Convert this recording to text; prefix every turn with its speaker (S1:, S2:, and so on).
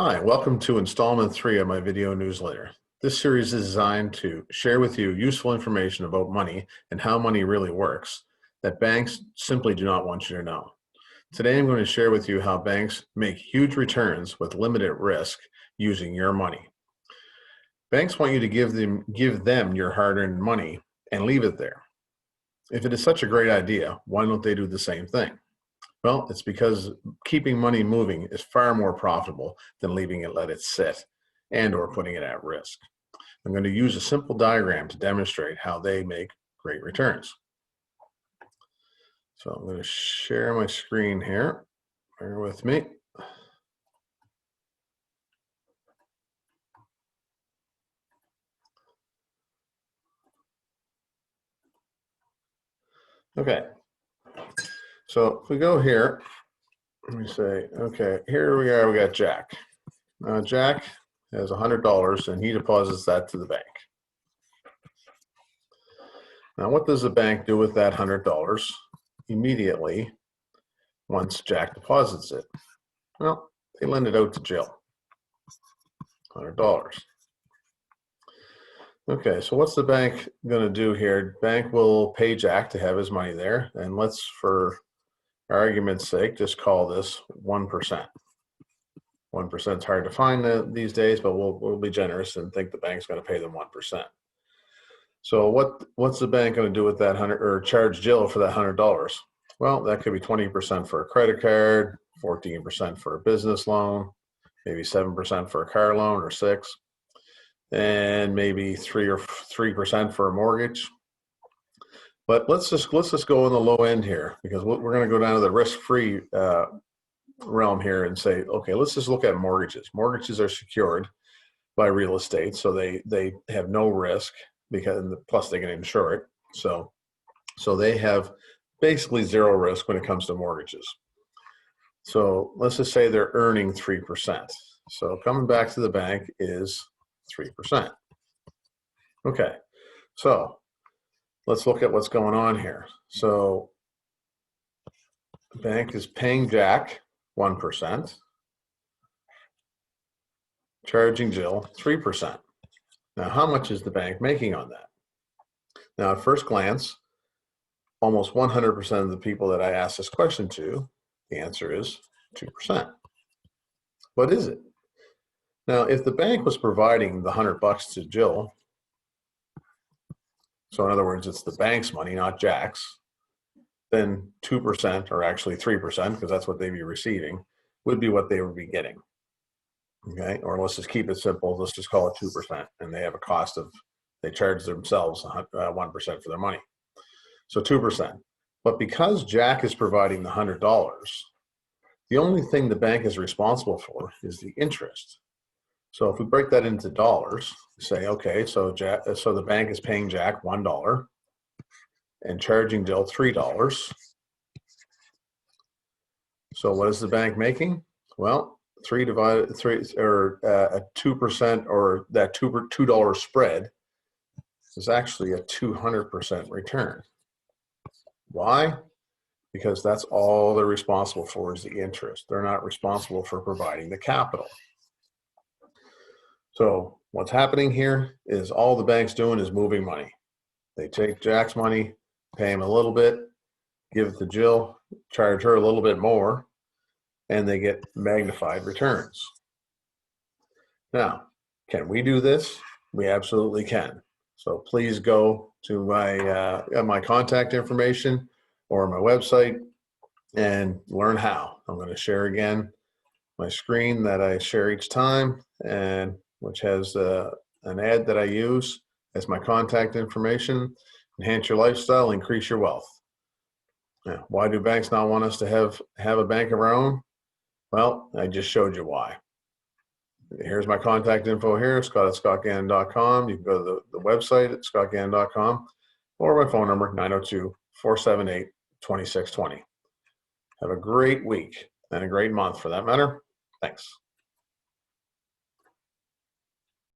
S1: Hi, welcome to installment 3 of my video newsletter. This series is designed to share with you useful information about money and how money really works that banks simply do not want you to know. Today I'm going to share with you how banks make huge returns with limited risk using your money. Banks want you to give them your hard-earned money and leave it there. If it is such a great idea, why don't they do the same thing? Well, it's because keeping money moving is far more profitable than leaving it let it sit and or putting it at risk. I'm going to use a simple diagram to demonstrate how they make great returns. So I'm going to share my screen here. Bear with me. Okay. So if we go here, let me say, okay, here we are, we got Jack. Jack has $100 and he deposits that to the bank. Now, what does the bank do with that $100 immediately once Jack deposits it? Well, they lend it out to Jill, $100. Okay, so what's the bank going to do here? Bank will pay Jack to have his money there, and let's, for argument's sake, just call this 1%. 1% is hard to find these days, but we'll be generous and think the bank's going to pay them 1%. So what's the bank going to do with that charge Jill for that $100? Well, that could be 20% for a credit card, 14% for a business loan, maybe 7% for a car loan, or 6%, and maybe 3% for a mortgage. But let's just go on the low end here, because we're going to go down to the risk-free realm here and say, okay, let's just look at mortgages. Mortgages are secured by real estate, so they have no risk, because plus they can insure it. So they have basically zero risk when it comes to mortgages. So let's just say they're earning 3%. So coming back to the bank is 3%. Okay, so let's look at what's going on here. So the bank is paying Jack 1%, charging Jill 3%. Now, how much is the bank making on that? Now, at first glance, almost 100% of the people that I ask this question to, the answer is 2%. What is it? Now, if the bank was providing the $100 to Jill, so in other words, it's the bank's money, not Jack's, then 2%, or actually 3%, because that's what they'd be receiving, would be what they would be getting. Okay, or let's just keep it simple. Let's just call it 2%, and they have a cost of, they charge themselves 1% for their money. So 2%. But because Jack is providing the $100, the only thing the bank is responsible for is the interest. So if we break that into dollars, say, okay, so the bank is paying Jack $1 and charging Jill $3. So what is the bank making? Well, 3 divided 3, or a 2%, or that $2 spread is actually a 200% return. Why? Because that's all they're responsible for is the interest. They're not responsible for providing the capital. So what's happening here is all the bank's doing is moving money. They take Jack's money, pay him a little bit, give it to Jill, charge her a little bit more, and they get magnified returns. Now, can we do this? We absolutely can. So please go to my contact information or my website and learn how. I'm going to share again my screen that I share each time, and which has an ad that I use as my contact information. Enhance your lifestyle, increase your wealth. Now, why do banks not want us to have a bank of our own? Well, I just showed you why. Here's my contact info here, scott@scottgannon.com. You can go to the website at scottgannon.com, or my phone number, 902-478-2620. Have a great week and a great month for that matter. Thanks.